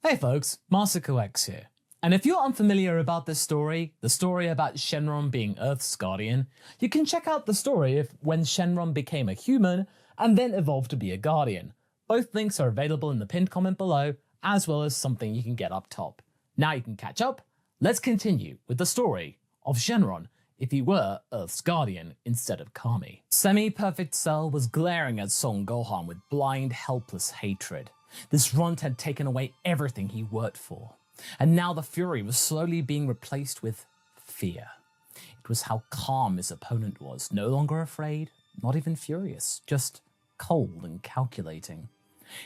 Hey folks, MasakoX here. And if you're unfamiliar about this story, the story about Shenron being Earth's guardian, you can check out the story of when Shenron became a human and then evolved to be a guardian. Both links are available in the pinned comment below, as well as something you can get up top. Now you can catch up. Let's continue with the story of Shenron if he were Earth's guardian instead of Kami. Semi-perfect Cell was glaring at Son Gohan with blind, helpless hatred. This runt had taken away everything he worked for, and now the fury was slowly being replaced with fear. It was how calm his opponent was, no longer afraid, not even furious, just cold and calculating.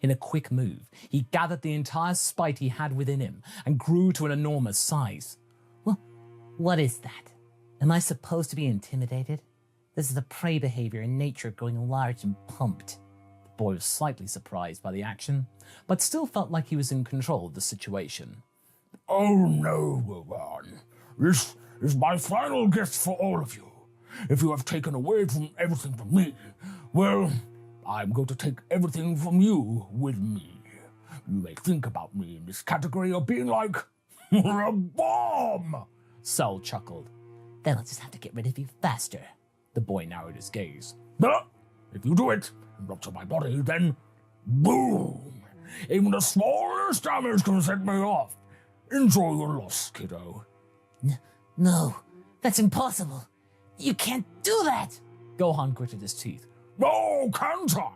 In a quick move, he gathered the entire spite he had within him and grew to an enormous size. Well, what is that? Am I supposed to be intimidated? This is the prey behavior in nature growing large and pumped. The boy was slightly surprised by the action, but still felt like he was in control of the situation. Oh no, Gohan. This is my final gift for all of you. If you have taken away from everything from me, well, I'm going to take everything from you with me. You may think about me in this category of being like a bomb. Cell chuckled. Then I'll just have to get rid of you faster. The boy narrowed his gaze. But if you do it and rupture my body, then boom! Even the smallest damage can set me off. Enjoy your loss, kiddo. No, that's impossible. You can't do that! Gohan gritted his teeth. Oh, can't I?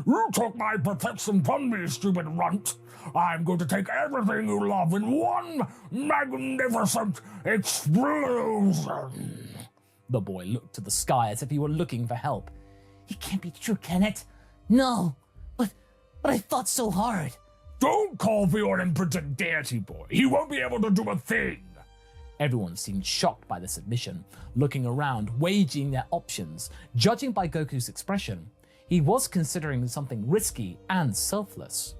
You took my protection from me, stupid runt. I'm going to take everything you love in one magnificent explosion. The boy looked to the sky as if he were looking for help. It can't be true, can it? No, but I fought so hard. Don't call for your imprinted deity, boy. He won't be able to do a thing. Everyone seemed shocked by this admission, looking around, weighing their options. Judging by Goku's expression, he was considering something risky and selfless.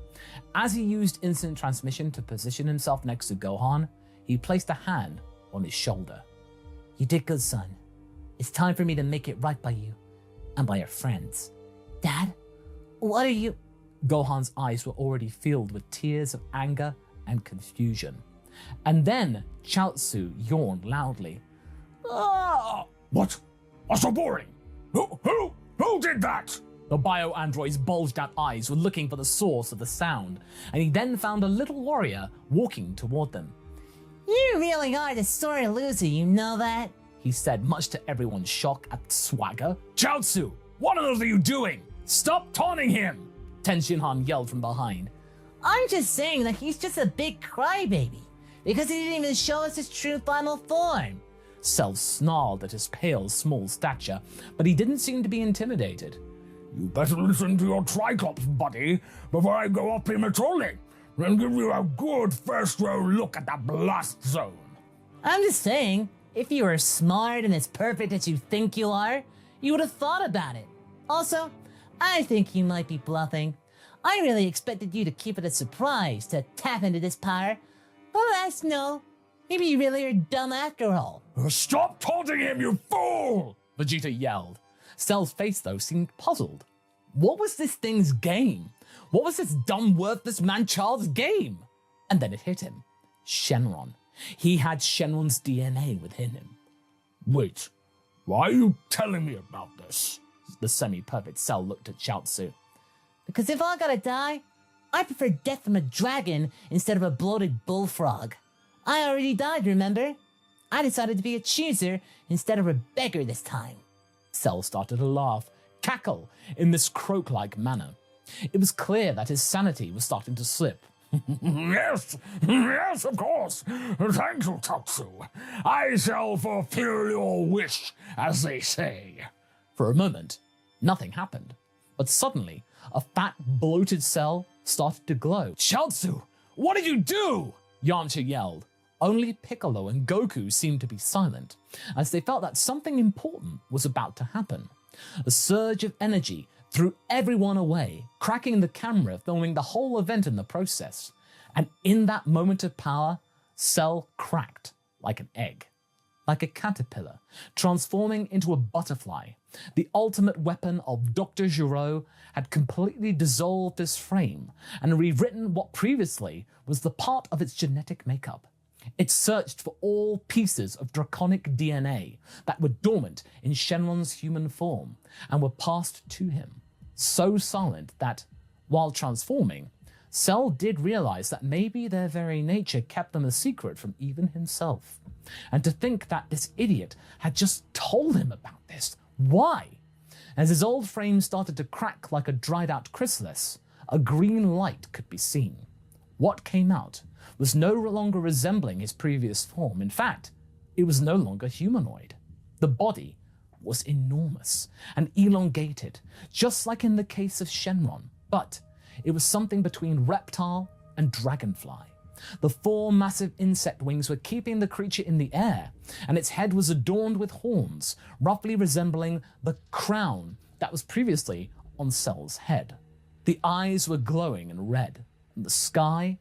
As he used instant transmission to position himself next to Gohan, he placed a hand on his shoulder. You did good, son. It's time for me to make it right by you and by your friends. Dad, what are you? Gohan's eyes were already filled with tears of anger and confusion. And then Chaozu yawned loudly. Ah! What? What's so boring? Who did that? The bio-android's bulged-out eyes were looking for the source of the sound, and he then found a little warrior walking toward them. You really are the sore loser, you know that? He said, much to everyone's shock at the swagger. Chaozu, what on earth are you doing? Stop taunting him! Tenshinhan yelled from behind. I'm just saying that he's just a big crybaby, because he didn't even show us his true final form. Cell snarled at his pale, small stature, but he didn't seem to be intimidated. You better listen to your Triclops, buddy, before I go up prematurely and give you a good first-row look at the blast zone. I'm just saying, if you were smart and as perfect as you think you are, you would have thought about it. Also, I think you might be bluffing. I really expected you to keep it a surprise to tap into this power. But alas, no. Maybe you really are dumb after all. Stop taunting him, you fool! Vegeta yelled. Cell's face, though, seemed puzzled. What was this thing's game? What was this dumb, worthless man-child's game? And then it hit him. Shenron. He had Shenron's DNA within him. Wait, why are you telling me about this? The semi-perfect Cell looked at Chaozu. Because if I gotta die, I prefer death from a dragon instead of a bloated bullfrog. I already died, remember? I decided to be a chooser instead of a beggar this time. Cell started to laugh, cackle in this croak-like manner. It was clear that his sanity was starting to slip. Yes, of course. Thank you, Tatsu. I shall fulfill your wish, as they say. For a moment, nothing happened. But suddenly, a fat, bloated Cell started to glow. Chaozu, what did you do? Yamcha yelled. Only Piccolo and Goku seemed to be silent, as they felt that something important was about to happen. A surge of energy threw everyone away, cracking the camera, filming the whole event in the process. And in that moment of power, Cell cracked like an egg, like a caterpillar, transforming into a butterfly, The ultimate weapon of Dr. Giraud had completely dissolved his frame and rewritten what previously was the part of its genetic makeup. It searched for all pieces of draconic DNA that were dormant in Shenron's human form and were passed to him, so silent that, while transforming, Cell did realize that maybe their very nature kept them a secret from even himself. And to think that this idiot had just told him about this. Why? As his old frame started to crack like a dried out chrysalis, a green light could be seen. What came out was no longer resembling his previous form. In fact, it was no longer humanoid. The body was enormous and elongated, just like in the case of Shenron, but it was something between reptile and dragonfly. The 4 massive insect wings were keeping the creature in the air, and its head was adorned with horns, roughly resembling the crown that was previously on Cell's head. The eyes were glowing and red, and the sky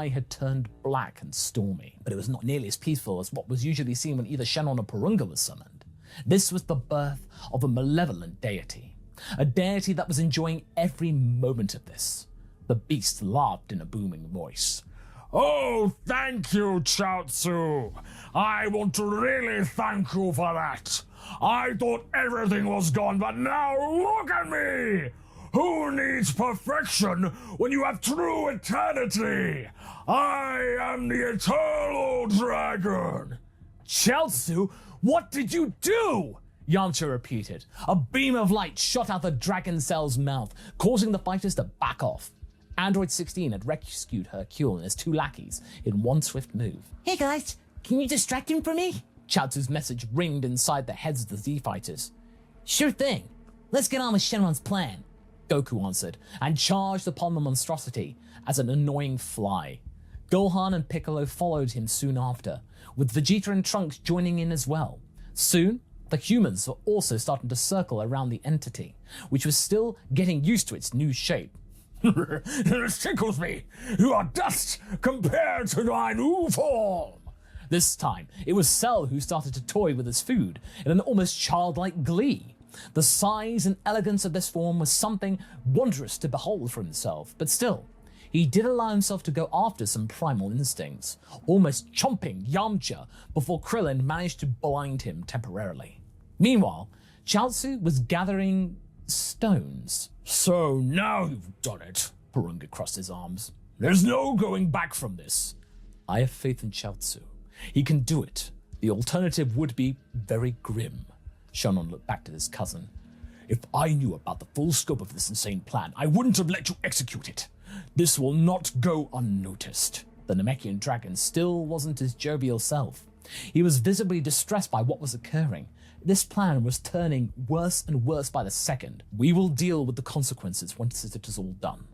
had turned black and stormy, but it was not nearly as peaceful as what was usually seen when either Shenron or Porunga was summoned. This was the birth of a malevolent deity, a deity that was enjoying every moment of this. The beast laughed in a booming voice. Oh, thank you, Chaozu. I want to really thank you for that. I thought everything was gone, but now look at me! Who needs perfection when you have true eternity? I am the eternal dragon. Chaozu, what did you do? Yamcha repeated. A beam of light shot out the dragon cell's mouth, causing the fighters to back off. Android 16 had rescued Hercule and his 2 lackeys in one swift move. Hey guys, can you distract him for me? Chaozu's message ringed inside the heads of the Z-fighters. Sure thing. Let's get on with Shenron's plan. Goku answered, and charged upon the monstrosity as an annoying fly. Gohan and Piccolo followed him soon after, with Vegeta and Trunks joining in as well. Soon, the humans were also starting to circle around the entity, which was still getting used to its new shape. It tickles me. You are dust compared to my new form. This time, it was Cell who started to toy with his food in an almost childlike glee. The size and elegance of this form was something wondrous to behold for himself, but still, he did allow himself to go after some primal instincts, almost chomping Yamcha before Krillin managed to blind him temporarily. Meanwhile, Chaozu was gathering stones. So now you've done it. Porunga crossed his arms. There's no going back from this. I have faith in Chaozu. He can do it. The alternative would be very grim. Shenron looked back to his cousin. If I knew about the full scope of this insane plan, I wouldn't have let you execute it. This will not go unnoticed. The Namekian dragon still wasn't his jovial self. He was visibly distressed by what was occurring. This plan was turning worse and worse by the second. We will deal with the consequences once it is all done.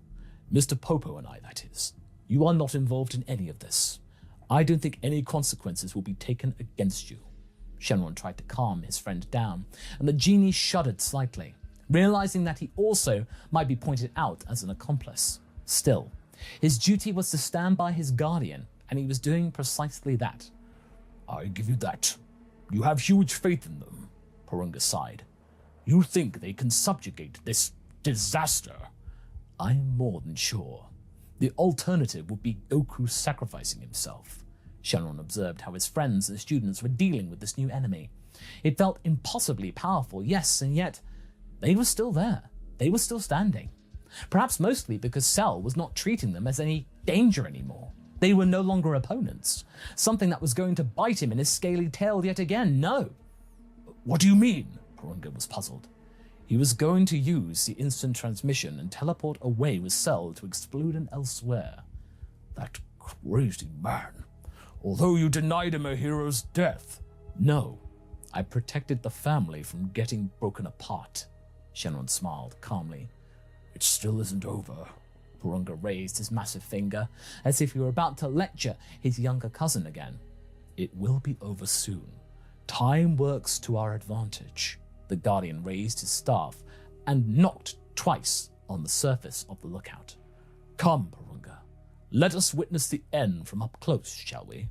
Mr. Popo and I, that is. You are not involved in any of this. I don't think any consequences will be taken against you. Shenron tried to calm his friend down, and the genie shuddered slightly, realizing that he also might be pointed out as an accomplice. Still, his duty was to stand by his guardian, and he was doing precisely that. I give you that. You have huge faith in them, Porunga sighed. You think they can subjugate this disaster? I am more than sure. The alternative would be Goku sacrificing himself. Shenron observed how his friends and students were dealing with this new enemy. It felt impossibly powerful, yes, and yet they were still there. They were still standing. Perhaps mostly because Cell was not treating them as any danger anymore. They were no longer opponents, something that was going to bite him in his scaly tail yet again. No. What do you mean? Porunga was puzzled. He was going to use the instant transmission and teleport away with Cell to Explodin elsewhere. That crazy man. Although you denied him a hero's death. No, I protected the family from getting broken apart. Shenron smiled calmly. It still isn't over. Porunga raised his massive finger as if he were about to lecture his younger cousin again. It will be over soon. Time works to our advantage. The Guardian raised his staff and knocked twice on the surface of the lookout. Come, Porunga. Let us witness the end from up close, shall we?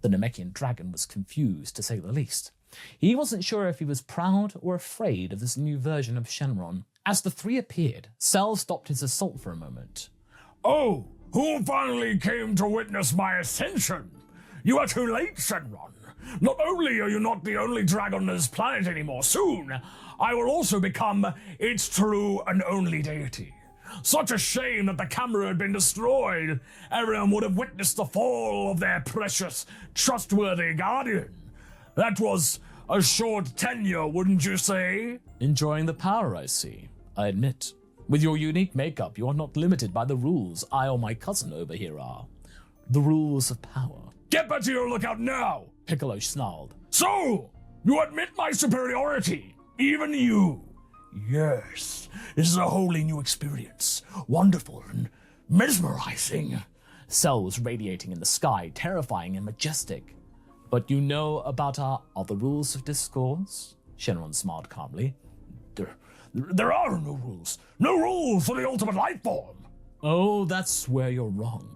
The Namekian dragon was confused, to say the least. He wasn't sure if he was proud or afraid of this new version of Shenron. As the three appeared, Cell stopped his assault for a moment. Oh, who finally came to witness my ascension? You are too late, Shenron. Not only are you not the only dragon on this planet anymore, soon I will also become its true and only deity. Such a shame that the camera had been destroyed. Everyone would have witnessed the fall of their precious, trustworthy guardian. That was a short tenure, wouldn't you say? Enjoying the power, I see. I admit. With your unique makeup, you are not limited by the rules I or my cousin over here are. The rules of power. Get back to your lookout now! Piccolo snarled. So, you admit my superiority, even you. Yes, this is a wholly new experience. Wonderful and mesmerizing. Cell was radiating in the sky, terrifying and majestic. But you know about our other rules of discourse? Shenron smiled calmly. There are no rules. No rules for the ultimate life form. Oh, that's where you're wrong.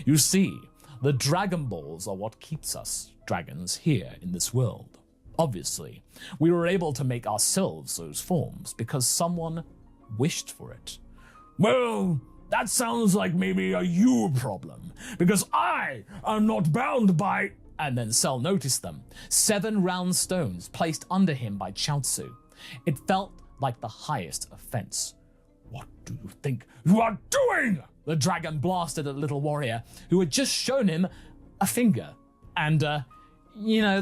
You see, the Dragonballs are what keeps us, dragons, here in this world. Obviously, we were able to make ourselves those forms because someone wished for it. Well, that sounds like maybe a you problem, because I am not bound by... And then Cell noticed them, 7 round stones placed under him by Chaozu. It felt like the highest offense. What do you think you are doing? The dragon blasted at the little warrior who had just shown him a finger. And, the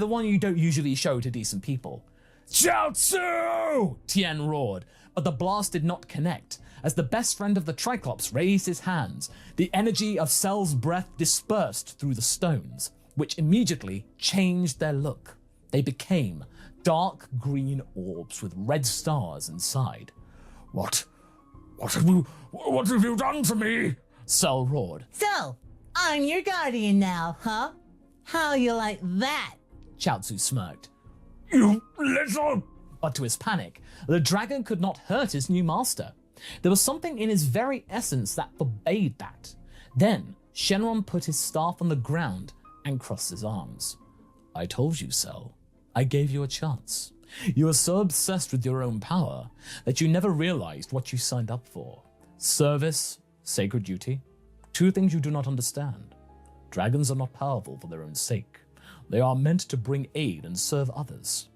one you don't usually show to decent people. Chaozu! Tien roared, but the blast did not connect. As the best friend of the Triclops raised his hands, the energy of Cell's breath dispersed through the stones, which immediately changed their look. They became dark green orbs with red stars inside. What have you done to me? Cell roared. So, I'm your guardian now, huh? How you like that? Chaozu smirked. You little... But to his panic, the dragon could not hurt his new master. There was something in his very essence that forbade that. Then, Shenron put his staff on the ground and crossed his arms. I told you, Cell. I gave you a chance. You were so obsessed with your own power that you never realized what you signed up for. Service, sacred duty, 2 things you do not understand. Dragons are not powerful for their own sake. They are meant to bring aid and serve others.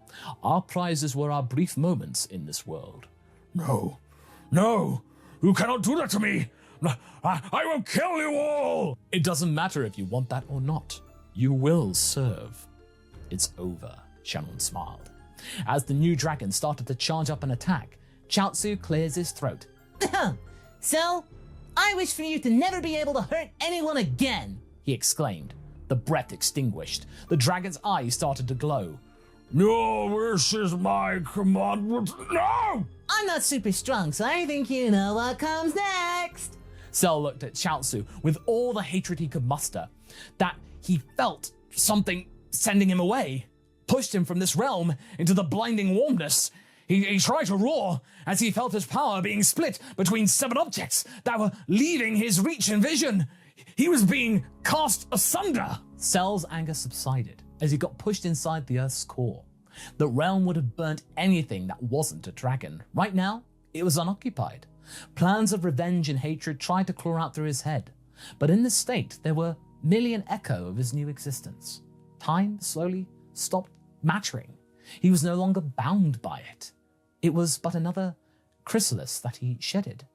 Our prizes were our brief moments in this world. No, you cannot do that to me. I will kill you all. It doesn't matter if you want that or not. You will serve. It's over, Shenron smiled. As the new dragon started to charge up an attack, Chaozu clears his throat. So, I wish for you to never be able to hurt anyone again, he exclaimed. The breath extinguished. The dragon's eyes started to glow. Your wish is my commandment. No! I'm not super strong, so I think you know what comes next. Cell looked at Chaozu with all the hatred he could muster. That he felt something sending him away, pushed him from this realm into the blinding warmness. He tried to roar as he felt his power being split between 7 objects that were leaving his reach and vision. He was being cast asunder. Cell's anger subsided as he got pushed inside the Earth's core. The realm would have burnt anything that wasn't a dragon. Right now, it was unoccupied. Plans of revenge and hatred tried to claw out through his head. But in this state, they were merely an echo of his new existence. Time slowly stopped mattering. He was no longer bound by it. It was but another chrysalis that he shedded.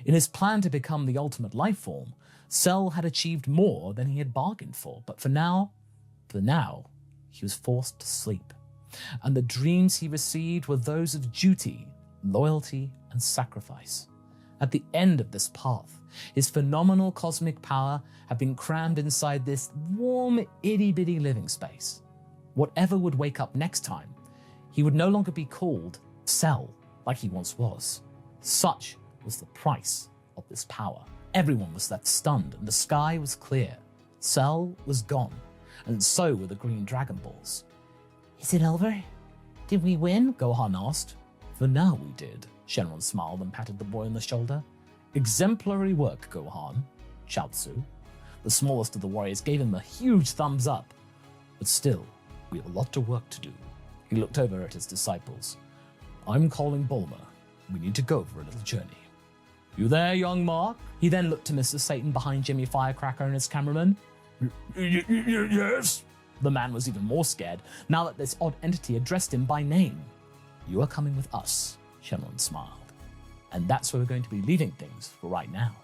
In his plan to become the ultimate life form, Cell had achieved more than he had bargained for, but for now, he was forced to sleep. And the dreams he received were those of duty, loyalty, and sacrifice. At the end of this path, his phenomenal cosmic power had been crammed inside this warm, itty-bitty living space. Whatever would wake up next time, he would no longer be called Cell like he once was. Such was the price of this power. Everyone was left stunned and the sky was clear. Cell was gone, and so were the green Dragon Balls. Is it over? Did we win? Gohan asked. For now we did. Shenron smiled and patted the boy on the shoulder. Exemplary work, Gohan. Chaozu, the smallest of the warriors, gave him a huge thumbs up. But still, we have a lot of work to do. He looked over at his disciples. I'm calling Bulma. We need to go for a little journey. You there, young Mark? He then looked to Mr. Satan behind Jimmy Firecracker and his cameraman. Yes? The man was even more scared now that this odd entity addressed him by name. You are coming with us, Shenron smiled. And that's where we're going to be leaving things for right now.